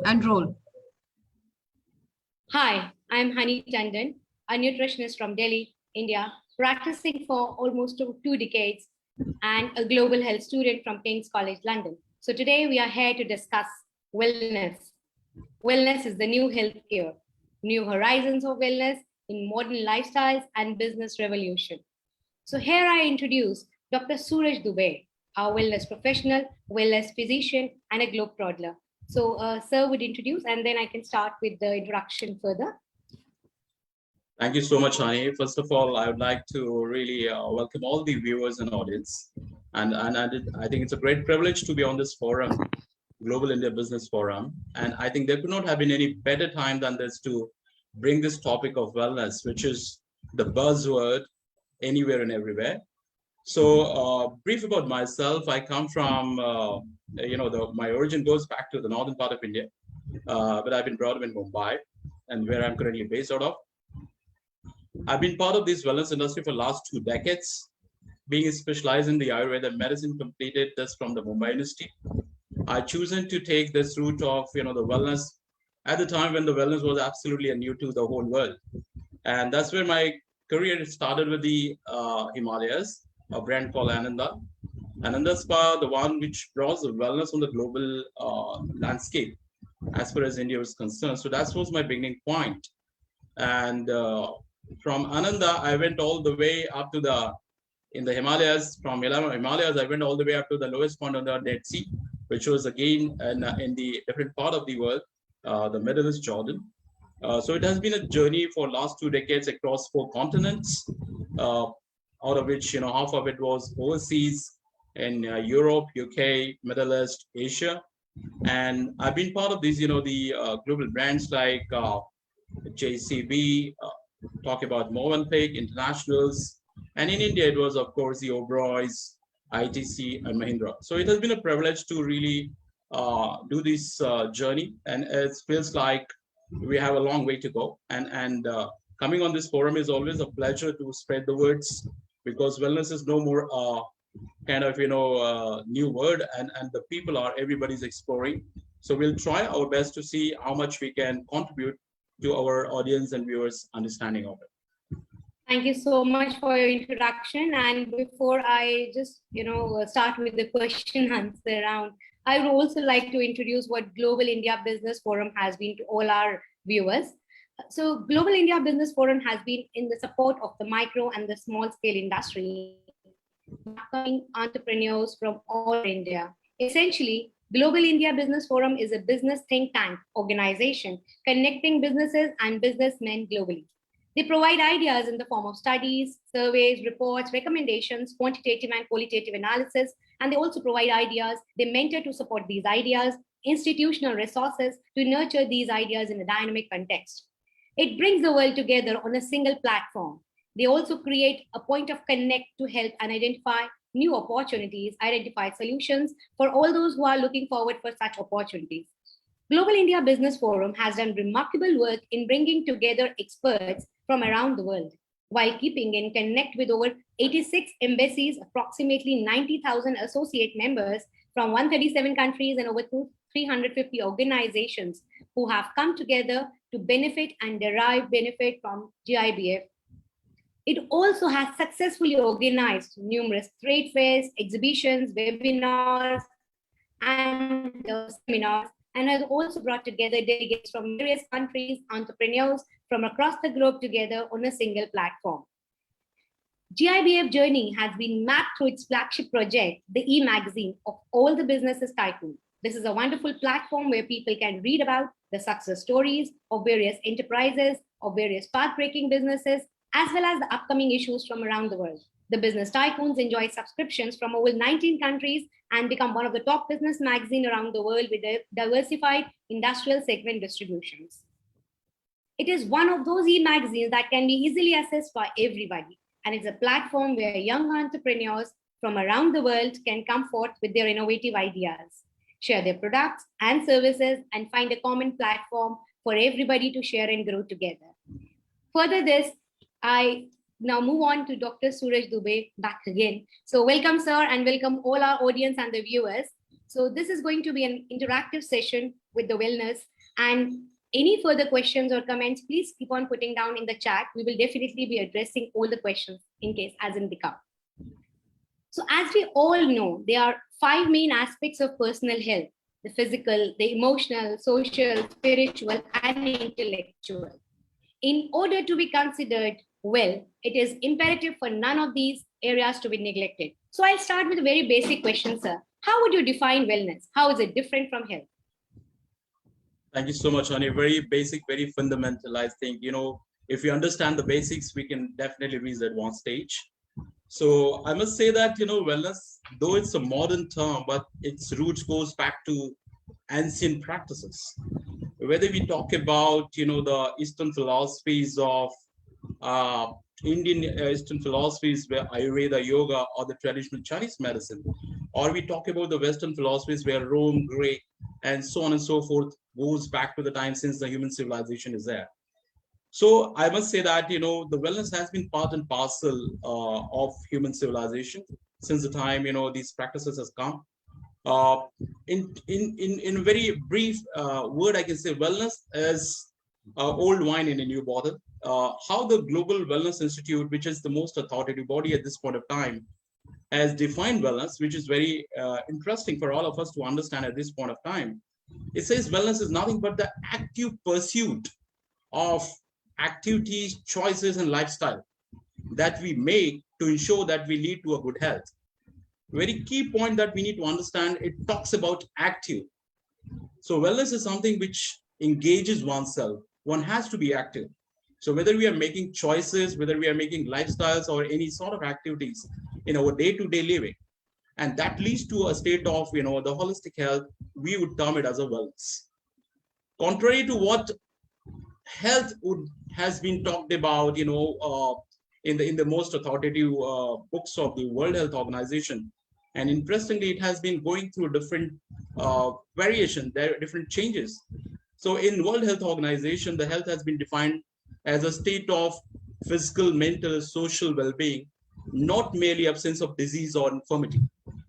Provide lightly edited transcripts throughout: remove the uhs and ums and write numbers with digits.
and role. Hi, I'm Hani Tandon, a nutritionist from Delhi, India, practicing for almost two decades and a global health student from King's College London. So today we are here to discuss wellness. Wellness is the new healthcare, new horizons of wellness in modern lifestyles and business revolution. So here I introduce Dr. Suresh Dubey, our wellness professional, wellness physician, and a globetrotter. So sir would introduce, and then I can start with the introduction further. Thank you so much, Hani. First of all, I would like to really welcome all the viewers and audience. I think it's a great privilege to be on this forum, Global India Business Forum. And I think there could not have been any better time than this to bring this topic of wellness, which is the buzzword anywhere and everywhere. So brief about myself, I come from, my origin goes back to the northern part of India, but I've been brought up in Mumbai and where I'm currently based out of. I've been part of this wellness industry for the last 2 decades, being specialized in the Ayurveda medicine, completed this from the Mumbai University. I chosen to take this route of, the wellness at the time when the wellness was absolutely new to the whole world. And that's where my career started with the Himalayas, a brand called Ananda. Ananda Spa, the one which brought the wellness on the global landscape as far as India was concerned. So that was my beginning point. And from Ananda, I went all the way up to in the Himalayas. From Himalayas, I went all the way up to the lowest point on the Dead Sea, which was again in the different part of the world, the Middle East, Jordan. So it has been a journey for last 2 decades across 4 continents, out of which, half of it was overseas in Europe, UK, Middle East, Asia. And I've been part of these, the global brands like JCB, talk about Movenpick, Internationals. And in India, it was, of course, the Oberoi's, ITC, and Mahindra. So it has been a privilege to really do this journey. And it feels like we have a long way to go. And coming on this forum is always a pleasure to spread the words, because wellness is no more new word, and the people everybody's exploring. So we'll try our best to see how much we can contribute to our audience and viewers' understanding of it. Thank you so much for your introduction. And before I just, start with the question answer round, I would also like to introduce what Global India Business Forum has been to all our viewers. So Global India Business Forum has been in the support of the micro and the small scale industry, upcoming entrepreneurs from all India. Essentially, Global India Business Forum is a business think tank organization connecting businesses and businessmen globally. They provide ideas in the form of studies, surveys, reports, recommendations, quantitative and qualitative analysis, and they also provide ideas. They mentor to support these ideas, institutional resources to nurture these ideas in a dynamic context. It brings the world together on a single platform. They also create a point of connect to help and identify new opportunities, identify solutions for all those who are looking forward for such opportunities. Global India Business Forum has done remarkable work in bringing together experts from around the world, while keeping in connect with over 86 embassies, approximately 90,000 associate members from 137 countries and over 350 organizations who have come together to benefit and derive benefit from GIBF. It also has successfully organized numerous trade fairs, exhibitions, webinars, and seminars, and has also brought together delegates from various countries, entrepreneurs from across the globe together on a single platform. GIBF journey has been mapped through its flagship project, the e-magazine of all the businesses tycoon. This is a wonderful platform where people can read about the success stories of various enterprises, of various path-breaking businesses, as well as the upcoming issues from around the world. The business tycoons enjoy subscriptions from over 19 countries and become one of the top business magazines around the world with diversified industrial segment distributions. It is one of those e-magazines that can be easily accessed by everybody. And it's a platform where young entrepreneurs from around the world can come forth with their innovative ideas, share their products and services, and find a common platform for everybody to share and grow together. Further this, I now move on to Dr. Suresh Dubey back again. So welcome, sir, and welcome all our audience and the viewers. So this is going to be an interactive session with the wellness, and any further questions or comments, please keep on putting down in the chat. We will definitely be addressing all the questions in case as in they come. So as we all know, there are 5 main aspects of personal health: the physical, the emotional, social, spiritual, and intellectual. In order to be considered well, it is imperative for none of these areas to be neglected. So I'll start with a very basic question, sir. How would you define wellness? How is it different from health? Thank you so much, Honey. Very basic, very fundamental. I think, if we understand the basics, we can definitely reach the advanced stage. So I must say that, wellness, though it's a modern term, but its roots goes back to ancient practices. Whether we talk about, the Eastern philosophies of uh, Indian Eastern philosophies where Ayurveda, yoga, or the traditional Chinese medicine, or we talk about the Western philosophies where Rome, Greek, and so on and so forth goes back to the time since the human civilization is there. So I must say that, the wellness has been part and parcel of human civilization since the time, these practices has come. Uh, in a very brief word, I can say wellness is old wine in a new bottle. How the Global Wellness Institute, which is the most authoritative body at this point of time, has defined wellness, which is very interesting for all of us to understand at this point of time. It says wellness is nothing but the active pursuit of activities, choices, and lifestyle that we make to ensure that we lead to a good health. Very key point that we need to understand, it talks about active. So wellness is something which engages oneself. One has to be active. So whether we are making choices, whether we are making lifestyles or any sort of activities in our day-to-day living, and that leads to a state of, the holistic health, we would term it as a wellness. Contrary to what health has been talked about, in the most authoritative books of the World Health Organization. And interestingly, it has been going through different variation, there are different changes. So in World Health Organization, the health has been defined as a state of physical, mental, social well-being, not merely absence of disease or infirmity.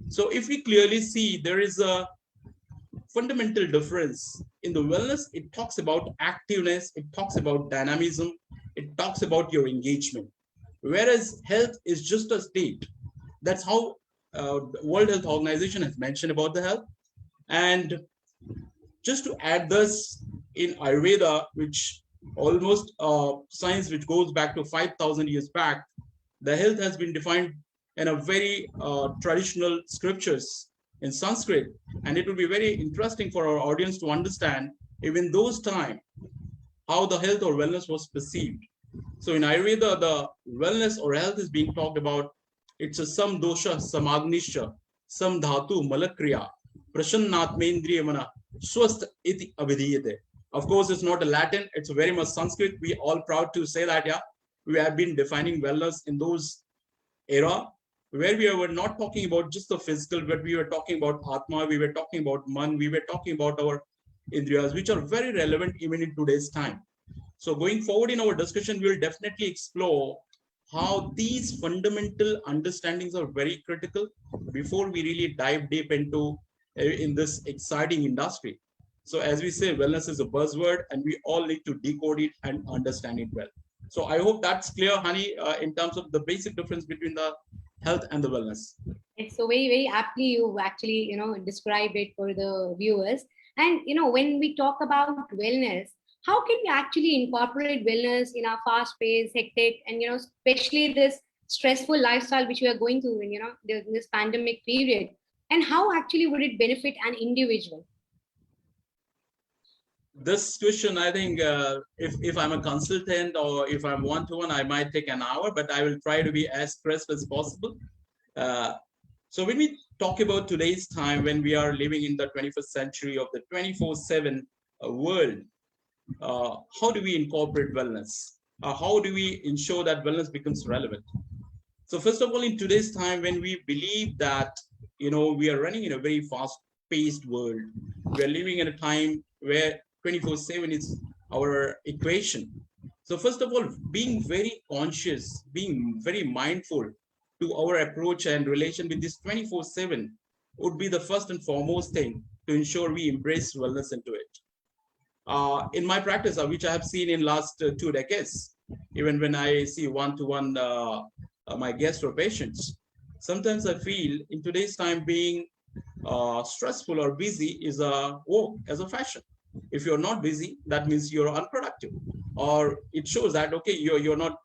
So if we clearly see, there is a fundamental difference in the wellness. It talks about activeness, it talks about dynamism, it talks about your engagement, whereas health is just a state. That's how World Health Organization has mentioned about the health. And just to add this, in Ayurveda, which almost science which goes back to 5,000 years back, the health has been defined in a very traditional scriptures in Sanskrit. And it will be very interesting for our audience to understand, even those time, how the health or wellness was perceived. So in Ayurveda, the wellness or health is being talked about. It's a sam dosha samagnisha, sam dhatu malakriya, prasannatmendriya mana, swast iti abhidiyate. Of course, it's not a Latin, it's very much Sanskrit. We all proud to say that, yeah, we have been defining wellness in those era where we were not talking about just the physical, but we were talking about Atma, we were talking about Man, we were talking about our Indriyas, which are very relevant even in today's time. So going forward in our discussion, we will definitely explore how these fundamental understandings are very critical before we really dive deep into in this exciting industry. So as we say, wellness is a buzzword and we all need to decode it and understand it well. So I hope that's clear, Honey, in terms of the basic difference between the health and the wellness. It's so very, very aptly you actually, described it for the viewers. And, when we talk about wellness, how can we actually incorporate wellness in our fast-paced, hectic, and, especially this stressful lifestyle which we are going through in, this pandemic period? And how actually would it benefit an individual? This question, I think, if I'm a consultant or if I'm one-to-one, I might take an hour, but I will try to be as crisp as possible. So when we talk about today's time, when we are living in the 21st century of the 24/7 world, how do we incorporate wellness? How do we ensure that wellness becomes relevant? So first of all, in today's time, when we believe that, we are running in a very fast-paced world, we are living in a time where 24/7 is our equation. So first of all, being very conscious, being very mindful to our approach and relation with this 24/7 would be the first and foremost thing to ensure we embrace wellness into it. In my practice, which I have seen in last 2 decades, even when I see one-to-one my guests or patients, sometimes I feel in today's time being stressful or busy is a work as a fashion. If you're not busy, that means you're unproductive, or it shows that okay, you're not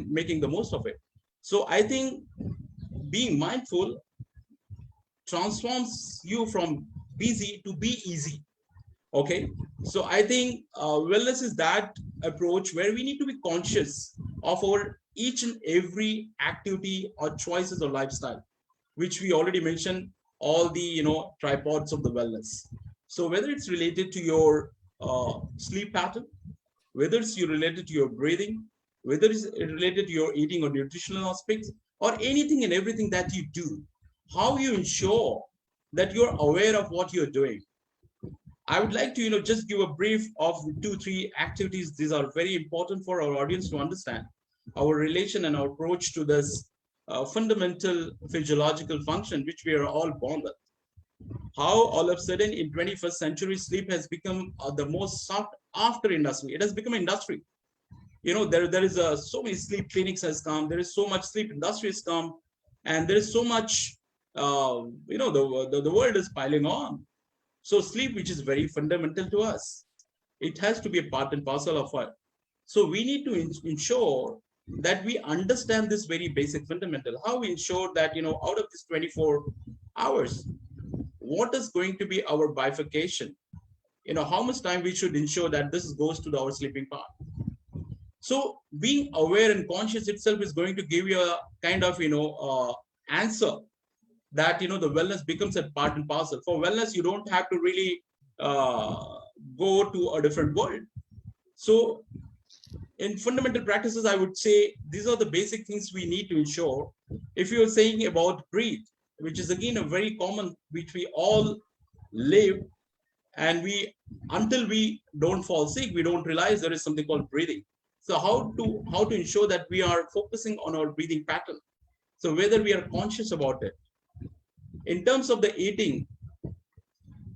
making the most of it. So I think being mindful transforms you from busy to be easy. Okay, so I think wellness is that approach where we need to be conscious of our each and every activity or choices or lifestyle, which we already mentioned, all the tripods of the wellness. So whether it's related to your sleep pattern, whether it's related to your breathing, whether it's related to your eating or nutritional aspects, or anything and everything that you do, how you ensure that you're aware of what you're doing. I would like to, just give a brief of 2, 3 activities. These are very important for our audience to understand our relation and our approach to this fundamental physiological function, which we are all born with. How all of a sudden in 21st century, sleep has become the most sought after industry. It has become industry. There is so many sleep clinics has come. There is so much sleep industry has come, and there is so much, the world is piling on. So sleep, which is very fundamental to us, it has to be a part and parcel of it. So we need to ensure that we understand this very basic fundamental. How we ensure that, out of this 24 hours, what is going to be our bifurcation? How much time we should ensure that this goes to our sleeping part. So being aware and conscious itself is going to give you a kind of, answer that the wellness becomes a part and parcel. For wellness, you don't have to really go to a different world. So in fundamental practices, I would say these are the basic things we need to ensure. If you're saying about breathe, which is again a very common, which we all live, and we until we don't fall sick, we don't realize there is something called breathing. So how to ensure that we are focusing on our breathing pattern, so whether we are conscious about it. In terms of the eating,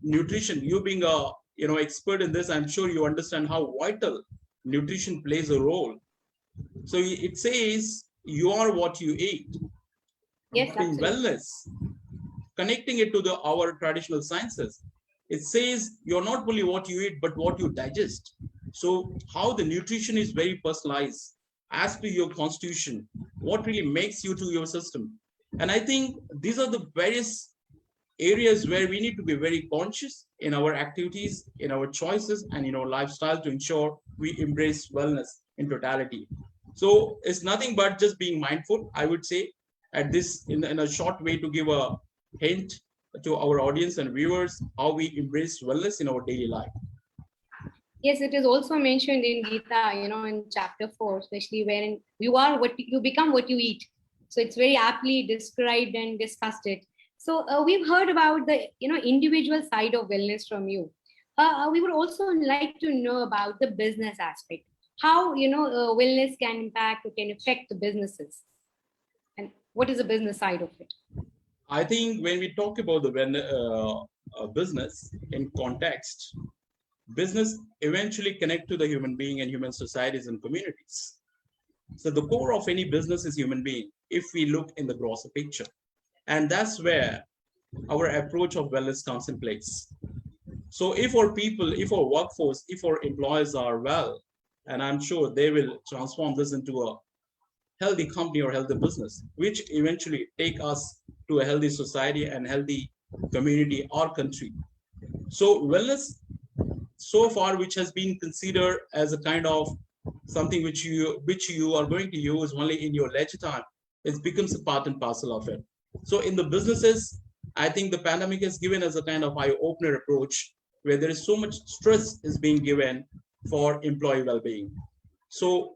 nutrition, you being a expert in this, I'm sure you understand how vital nutrition plays a role. So it says you are what you eat. Yes, in absolutely. Wellness, connecting it to our traditional sciences, it says you're not only what you eat but what you digest. So how the nutrition is very personalized as to your constitution, what really makes you to your system. And I think these are the various areas where we need to be very conscious in our activities, in our choices, and in our lifestyle to ensure we embrace wellness in totality. So it's nothing but just being mindful, I would say, at this in a short way, to give a hint to our audience and viewers how we embrace wellness in our daily life. Yes, it is also mentioned in Gita, in chapter 4, especially wherein you are what you become what you eat. So it's very aptly described and discussed it. So we've heard about the individual side of wellness from you. We would also like to know about the business aspect. How wellness can impact or can affect the businesses, and what is the business side of it? I think when we talk about the business in context, business eventually connect to the human being and human societies and communities. So the core of any business is human being, if we look in the grosser picture. And that's where our approach of wellness comes in place. So if our people, if our workforce, if our employees are well, and I'm sure they will transform this into a healthy company or healthy business, which eventually take us to a healthy society and healthy community or country. So wellness so far, which has been considered as a kind of something which you are going to use only in your leisure time, it becomes a part and parcel of it. So in the businesses, I think the pandemic has given us a kind of eye-opener approach where there is so much stress is being given for employee well-being. So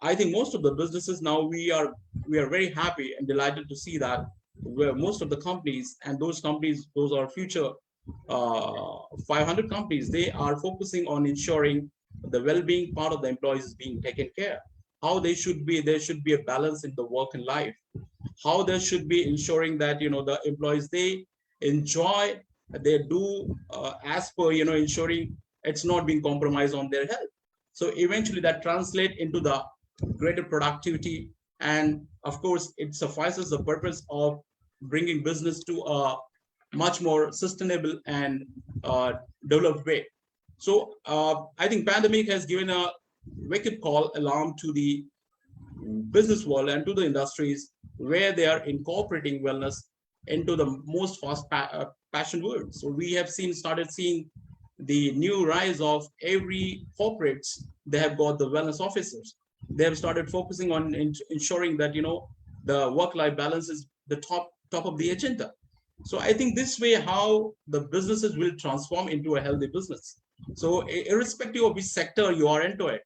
I think most of the businesses now, we are very happy and delighted to see that where most of the companies, and those companies, those are future 500 companies, they are focusing on ensuring the well-being part of the employees is being taken care. How they should be, there should be a balance in the work and life. How there should be ensuring that the employees, they enjoy, they do as per, ensuring it's not being compromised on their health. So eventually that translates into the greater productivity. And of course, it suffices the purpose of bringing business to a much more sustainable and developed way. So I think pandemic has given a wake-up call alarm to the business world and to the industries where they are incorporating wellness into the most passion word. So we have started seeing the new rise of every corporates. They have got the wellness officers. They have started focusing on ensuring that the work-life balance is the top of the agenda. So I think this way how the businesses will transform into a healthy business. So irrespective of which sector you are into it,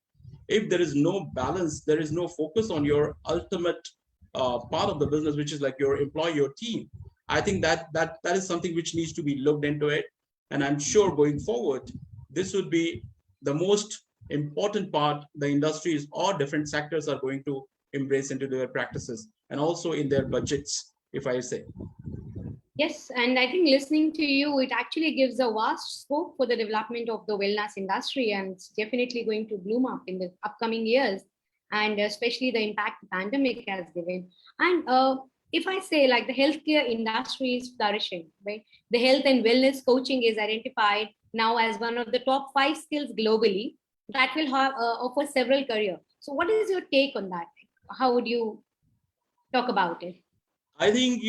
if there is no balance, there is no focus on your ultimate part of the business, which is like your employee, your team. I think that is something which needs to be looked into it. And I'm sure going forward, this would be the most important part the industries or different sectors are going to embrace into their practices and also in their budgets, if I say. Yes, and I think listening to you, it actually gives a vast scope for the development of the wellness industry, and it's definitely going to bloom up in the upcoming years, and especially the impact the pandemic has given. And if I say like the healthcare industry is flourishing, right? The health and wellness coaching is identified now as one of the top 5 skills globally that will offer several careers. So, what is your take on that? How would you talk about it? I think,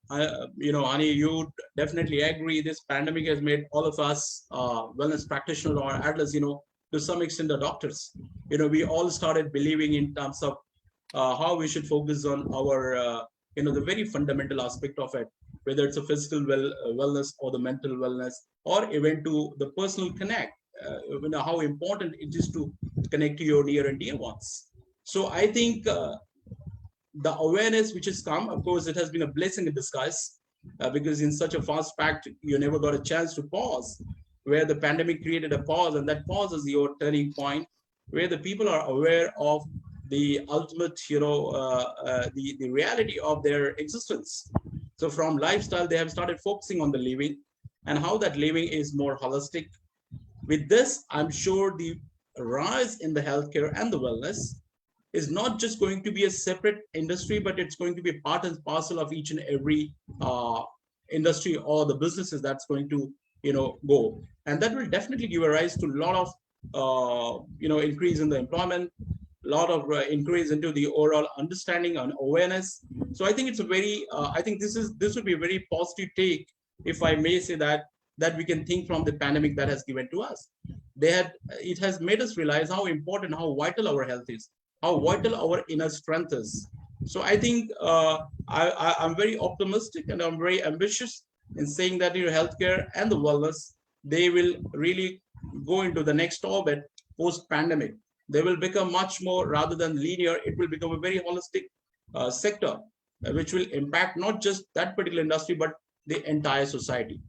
Ani, you definitely agree. This pandemic has made all of us wellness practitioners or at least, to some extent, the doctors. We all started believing in terms of how we should focus on our, the very fundamental aspect of it, whether it's a physical wellness or the mental wellness, or even to the personal connect. How important it is to connect to your near and dear ones. So I think the awareness which has come, of course, it has been a blessing in disguise because in such a fast packed, you never got a chance to pause, where the pandemic created a pause, and that pause is your turning point, where the people are aware of the ultimate, the reality of their existence. So from lifestyle, they have started focusing on the living and how that living is more holistic. With this, I'm sure the rise in the healthcare and the wellness is not just going to be a separate industry, but it's going to be part and parcel of each and every industry or the businesses that's going to, go. And that will definitely give a rise to a lot of, increase in the employment, a lot of increase into the overall understanding and awareness. So I think it's a very, I think this would be a very positive take, if I may say that we can think from the pandemic that has given to us. It has made us realize how important, how vital our health is, how vital our inner strength is. So I think I'm very optimistic and I'm very ambitious in saying that healthcare and the wellness, they will really go into the next orbit post-pandemic. They will become much more, rather than linear, it will become a very holistic sector, which will impact not just that particular industry, but the entire society.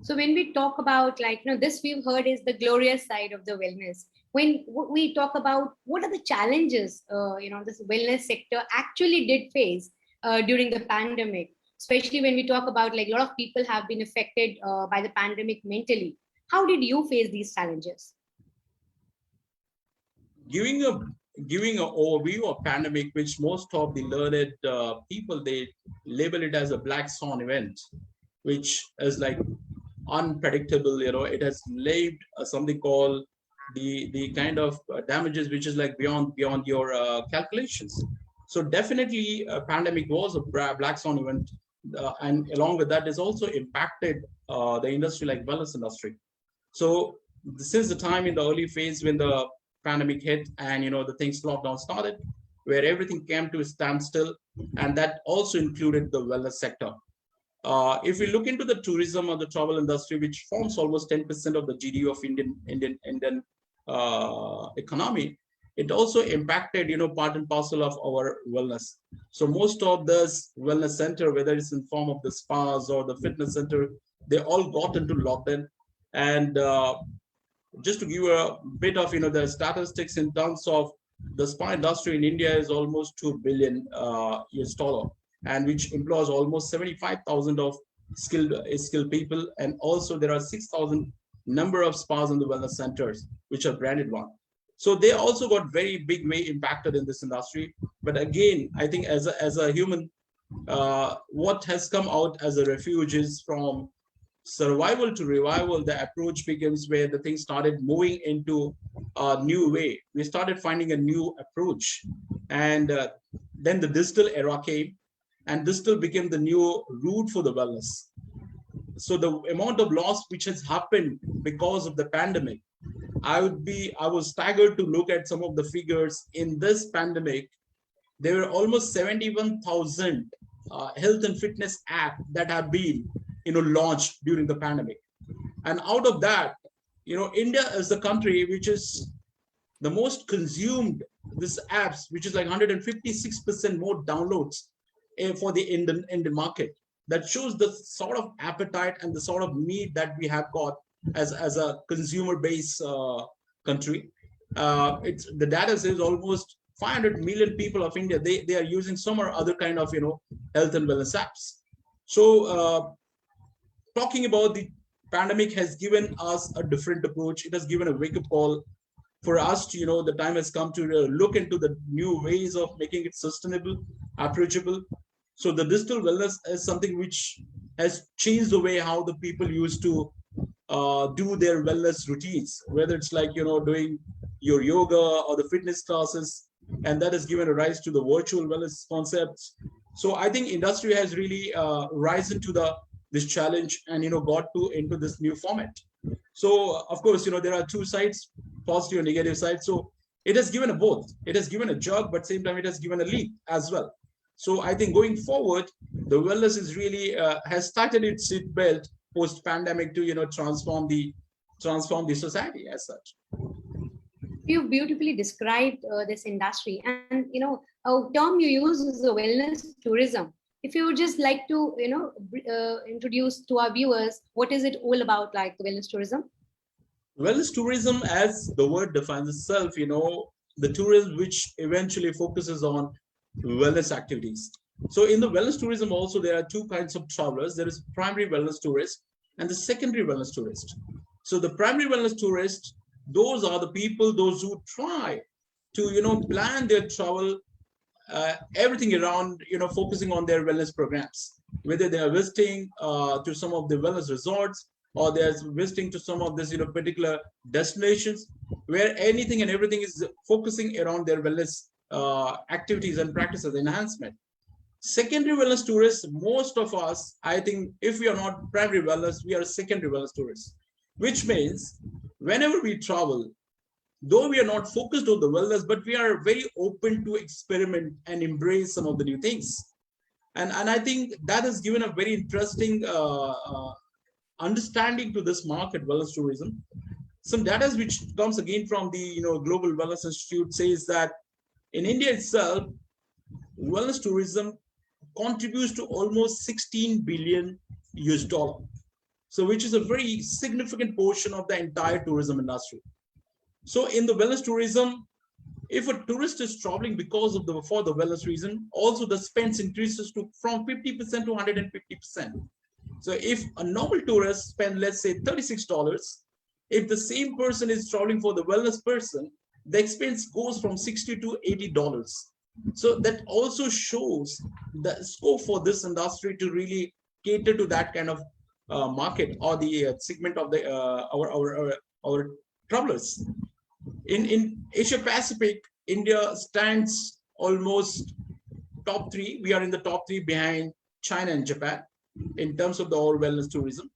So when we talk about this we've heard is the glorious side of the wellness. When we talk about what are the challenges, this wellness sector actually did face during the pandemic, especially when we talk about a lot of people have been affected by the pandemic mentally. How did you face these challenges? Giving an overview of pandemic, which most of the learned people, they label it as a black swan event, which is like unpredictable. It has laid something called the kind of damages which is like beyond your calculations. So definitely a pandemic was a black swan event, and along with that is also impacted the industry like wellness industry. So since the time in the early phase when the pandemic hit and the things lockdown started, where everything came to a standstill, and that also included the wellness sector. If we look into the tourism or the travel industry, which forms almost 10% of the GDP of Indian economy, it also impacted, part and parcel of our wellness. So most of this wellness center, whether it's in form of the spas or the fitness center, they all got into lockdown. And just to give you a bit of, the statistics in terms of the spa industry in India is almost $2 billion US. and which employs almost 75,000 of skilled people. And also there are 6,000 number of spas and the wellness centers, which are branded one. So they also got very big way impacted in this industry. But again, I think as a human, what has come out as a refuge is from survival to revival. The approach becomes where the thing started moving into a new way. We started finding a new approach, and then the digital era came, and digital became the new route for the wellness. So the amount of loss which has happened because of the pandemic, I was staggered to look at some of the figures in this pandemic. There were almost 71,000 health and fitness apps that have been, launched during the pandemic. And out of that, India is the country which is the most consumed this apps, which is like 156% more downloads for the Indian market. That shows the sort of appetite and the sort of need that we have got as a consumer based country. It's the data says almost 500 million people of India, they are using some or other kind of health and wellness apps. So talking about the pandemic has given us a different approach. It has given a wake up call for us to, the time has come to look into the new ways of making it sustainable, approachable. So the digital wellness is something which has changed the way how the people used to do their wellness routines, whether it's like, doing your yoga or the fitness classes, and that has given a rise to the virtual wellness concepts. So I think industry has really risen to this challenge and, got into this new format. So of course, there are two sides, positive and negative side. So it has given a both. It has given a jog, but same time it has given a leap as well. So I think going forward, the wellness is really has started its seatbelt post pandemic to transform the society as such. You beautifully described this industry, and a term you use is the wellness tourism. If you would just like to introduce to our viewers, what is it all about, like the wellness tourism? Wellness tourism, as the word defines itself, the tourism which eventually focuses on wellness activities. So in the wellness tourism also, there are two kinds of travelers. There is primary wellness tourist and the secondary wellness tourist. So the primary wellness tourist, those are the people, those who try to, plan their travel, everything around, focusing on their wellness programs, whether they are visiting to some of the wellness resorts, or they're visiting to some of this, particular destinations where anything and everything is focusing around their wellness activities and practices enhancement. Secondary wellness tourists, most of us, I think, if we are not primary wellness, we are secondary wellness tourists, which means whenever we travel, though we are not focused on the wellness, but we are very open to experiment and embrace some of the new things. And I think that has given a very interesting understanding to this market, wellness tourism. Some data which comes again from the Global Wellness Institute says that in India itself, wellness tourism contributes to almost 16 billion US dollar. So which is a very significant portion of the entire tourism industry. So in the wellness tourism, if a tourist is traveling because of for the wellness reason, also the spends increases from 50% to 150%. So if a normal tourist spends, let's say, $36, if the same person is traveling for the wellness person, the expense goes from $60 to $80. So that also shows the scope for this industry to really cater to that kind of market or the segment of the our travelers. In Asia Pacific, India stands almost top three. We are in the top three behind China and Japan in terms of the all wellness tourism.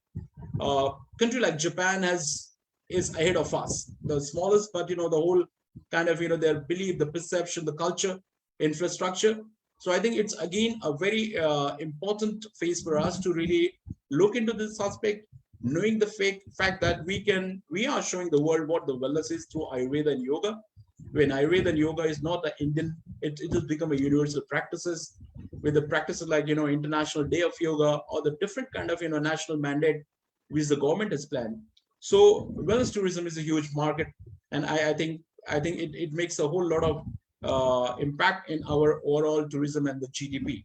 Country like Japan is ahead of us, the smallest, but the whole kind of their belief, the perception, the culture, infrastructure. So I think it's again a very important phase for us to really look into this aspect, knowing the fact that we are showing the world what the wellness is through Ayurveda and yoga. When Ayurveda and yoga is not an Indian, it has become a universal practices, with the practices like International Day of Yoga or the different kind of national mandate which the government has planned. So wellness tourism is a huge market, and I think it makes a whole lot of impact in our overall tourism and the GDP.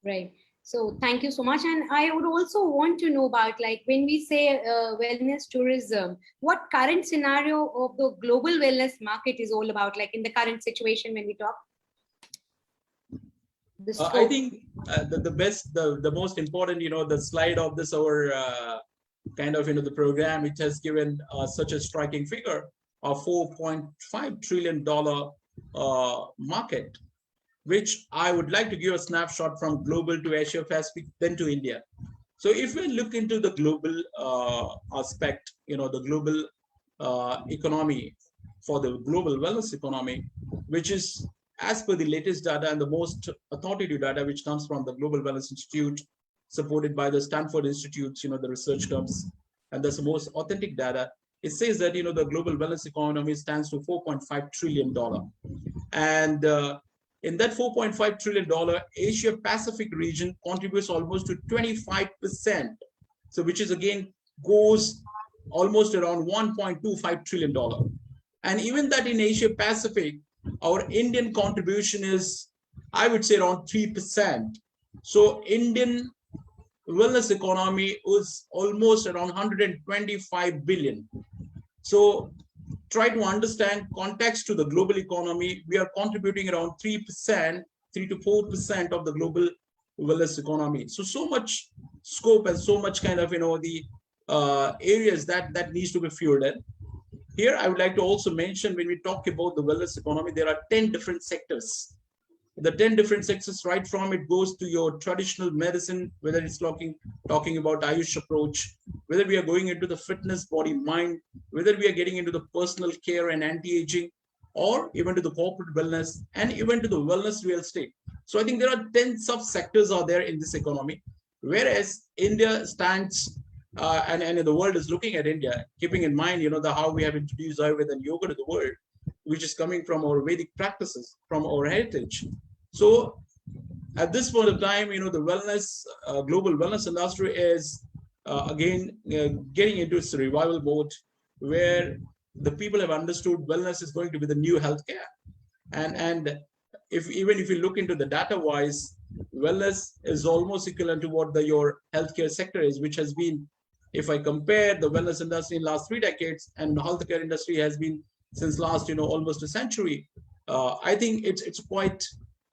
Right. So thank you so much. And I would also want to know about, like, when we say wellness tourism, what current scenario of the global wellness market is all about, like in the current situation when we talk the I scope. think the best, the most important, the slide of this our kind of the program, which has given such a striking figure of $4.5 trillion market, which I would like to give a snapshot from global to Asia Pacific, then to India. So if we look into the global aspect, the global economy, for the global wellness economy, which is as per the latest data and the most authoritative data, which comes from the Global Wellness Institute, supported by the Stanford Institutes, the research comes, and that's the most authentic data. It says that, the global wellness economy stands to $4.5 trillion. And in that $4.5 trillion, Asia Pacific region contributes almost to 25%. So which is again goes almost around $1.25 trillion. And even that in Asia Pacific, our Indian contribution is, I would say, around 3%. So Indian wellness economy was almost around 125 billion. So try to understand context to the global economy. We are contributing around 3%, 3 to 4% of the global wellness economy. So much scope and so much kind of, the areas that needs to be fueled in. Here, I would like to also mention, when we talk about the wellness economy, there are 10 different sectors. The 10 different sectors, right from it goes to your traditional medicine, whether it's talking about Ayush approach, whether we are going into the fitness, body, mind, whether we are getting into the personal care and anti-aging, or even to the corporate wellness, and even to the wellness real estate. So I think there are 10 sub-sectors are there in this economy, whereas India stands and the world is looking at India, keeping in mind, how we have introduced Ayurveda and yoga to the world, which is coming from our Vedic practices, from our heritage. So at this point of time, the wellness, global wellness industry is again getting into its revival mode, where the people have understood wellness is going to be the new healthcare. And if you look into the data wise, wellness is almost equivalent to what your healthcare sector is, which has been, if I compare the wellness industry in last 3 decades and the healthcare industry has been since last, almost a century, I think it's quite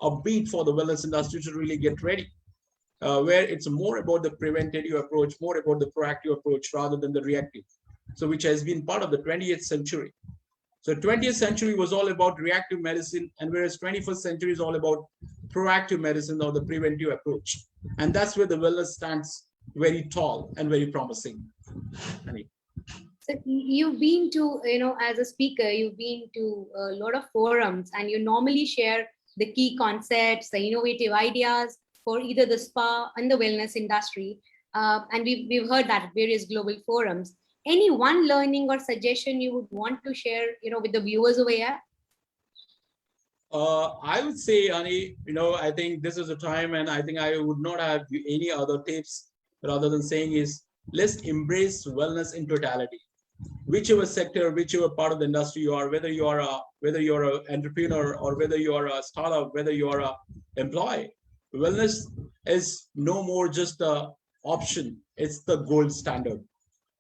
a beat for the wellness industry to really get ready, where it's more about the preventative approach, more about the proactive approach rather than the reactive. So which has been part of the 20th century. So 20th century was all about reactive medicine, and whereas 21st century is all about proactive medicine or the preventive approach. And that's where the wellness stands very tall and very promising. So you've been to, as a speaker, you've been to a lot of forums, and you normally share the key concepts, the innovative ideas for either the spa and the wellness industry. And we've heard that at various global forums. Any one learning or suggestion you would want to share, with the viewers over here? I would say, Ani, I think this is a time, and I think I would not have any other tips rather than saying is, let's embrace wellness in totality. Whichever sector, whichever part of the industry you are, whether you're an entrepreneur or whether you are a startup, whether you are an employee, wellness is no more just an option; it's the gold standard.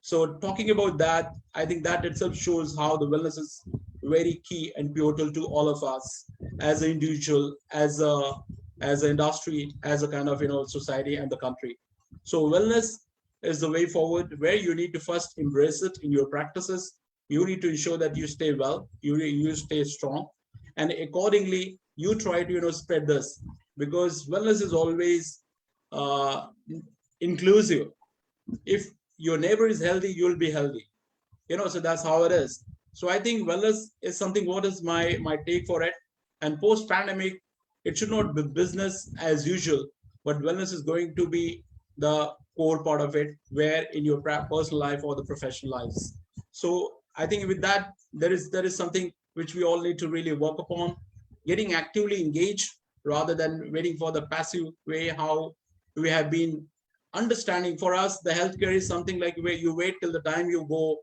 So talking about that, I think that itself shows how the wellness is very key and pivotal to all of us as an individual, as an industry, as a kind of society and the country. So wellness is the way forward, where you need to first embrace it in your practices. You need to ensure that you stay well, you stay strong, and accordingly you try to spread this, because wellness is always inclusive. If your neighbor is healthy, you'll be healthy. So that's how it is. So I think wellness is something. What is my take for it? And post pandemic, it should not be business as usual, but wellness is going to be the core part of it, where in your personal life or the professional lives. So I think with that, there is something which we all need to really work upon, getting actively engaged rather than waiting for the passive way how we have been understanding. For us, the healthcare is something like where you wait till the time you go,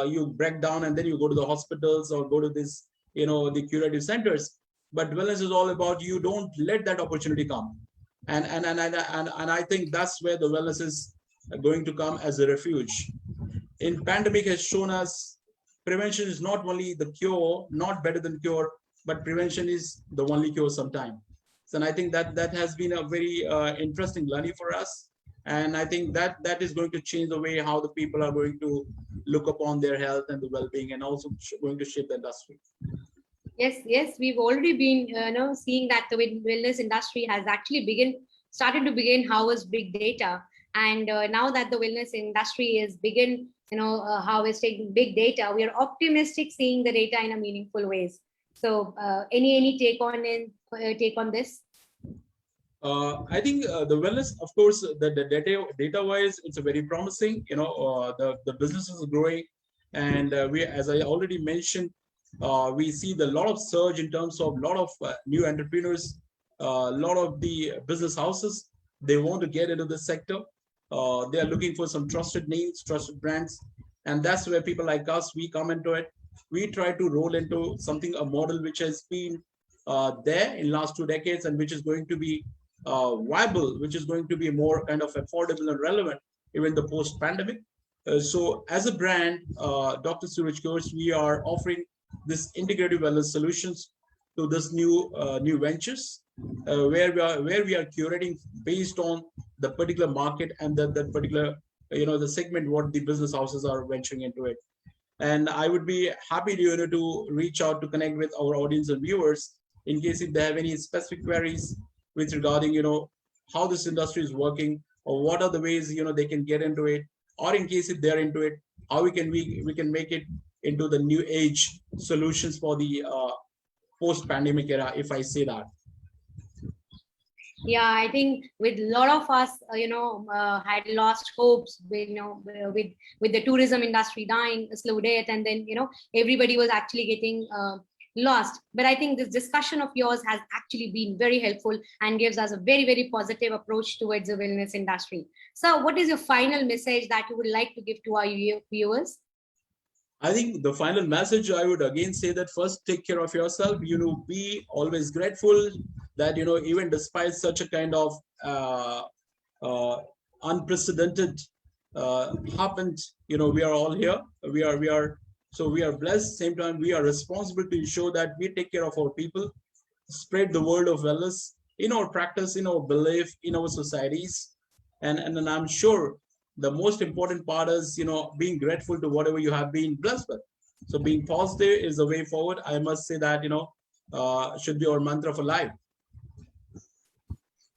you break down, and then you go to the hospitals or go to this, the curative centers. But wellness is all about, you don't let that opportunity come. And I think that's where the wellness is going to come as a refuge. In pandemic has shown us prevention is not only the cure, not better than cure, but prevention is the only cure sometimes. So, and I think that has been a very interesting learning for us. And I think that is going to change the way how the people are going to look upon their health and the well-being, and also going to shape the industry. Yes, yes, we've already been seeing that the wellness industry has actually started to begin harvest big data, and now that the wellness industry is begin harvesting big data, we are optimistic seeing the data in a meaningful ways. So, any take on this? I think the wellness, of course, the data wise, it's a very promising. The business is growing, and we, as I already mentioned, we see the lot of surge in terms of lot of new entrepreneurs, a lot of the business houses. They want to get into this sector. They are looking for some trusted names, trusted brands, and that's where people like us, we come into it. We try to roll into something, a model which has been there in last 2 decades, and which is going to be viable, which is going to be more kind of affordable and relevant even the post-pandemic. So as a brand, Dr. Suresh, we are offering this integrative wellness solutions to this new ventures, where we are curating based on the particular market and that particular the segment what the business houses are venturing into it. And I would be happy to reach out to connect with our audience and viewers in case if they have any specific queries with regarding how this industry is working, or what are the ways they can get into it, or in case if they're into it, how we can make it into the new age solutions for the post-pandemic era, if I say that. Yeah, I think with a lot of us, had lost hopes, with the tourism industry dying a slow death, and then everybody was actually getting lost. But I think this discussion of yours has actually been very helpful and gives us a very, very positive approach towards the wellness industry. So, what is your final message that you would like to give to our viewers? I think the final message I would again say that first take care of yourself. Be always grateful that even despite such a kind of unprecedented happened, we are all here. We are blessed. Same time, we are responsible to ensure that we take care of our people, spread the word of wellness in our practice, in our belief, in our societies, and I'm sure the most important part is being grateful to whatever you have been blessed with. So being positive is the way forward. I must say that should be our mantra for life.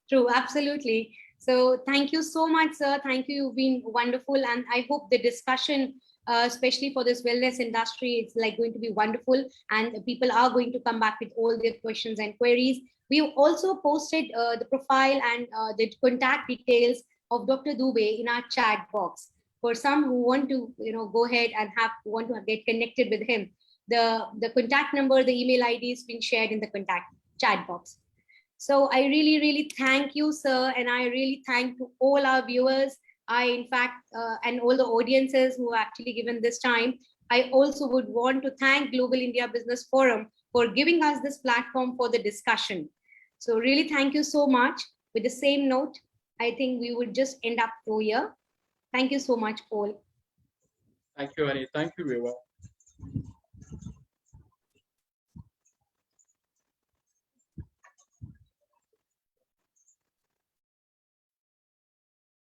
True, absolutely. So thank you so much, sir. Thank you. You've been wonderful, and I hope the discussion, especially for this wellness industry, it's like going to be wonderful, and people are going to come back with all their questions and queries. We also posted the profile and the contact details of Dr. Dubey in our chat box. For some who want to, go ahead and want to get connected with him, the contact number, the email ID is being shared in the contact chat box. So I really, really thank you, sir, and I really thank to all our viewers. In fact, and all the audiences who have actually given this time. I also would want to thank Global India Business Forum for giving us this platform for the discussion. So really, thank you so much. With the same note, I think we would just end up here. Thank you so much, all. Thank you, Annie. Thank you, Viva.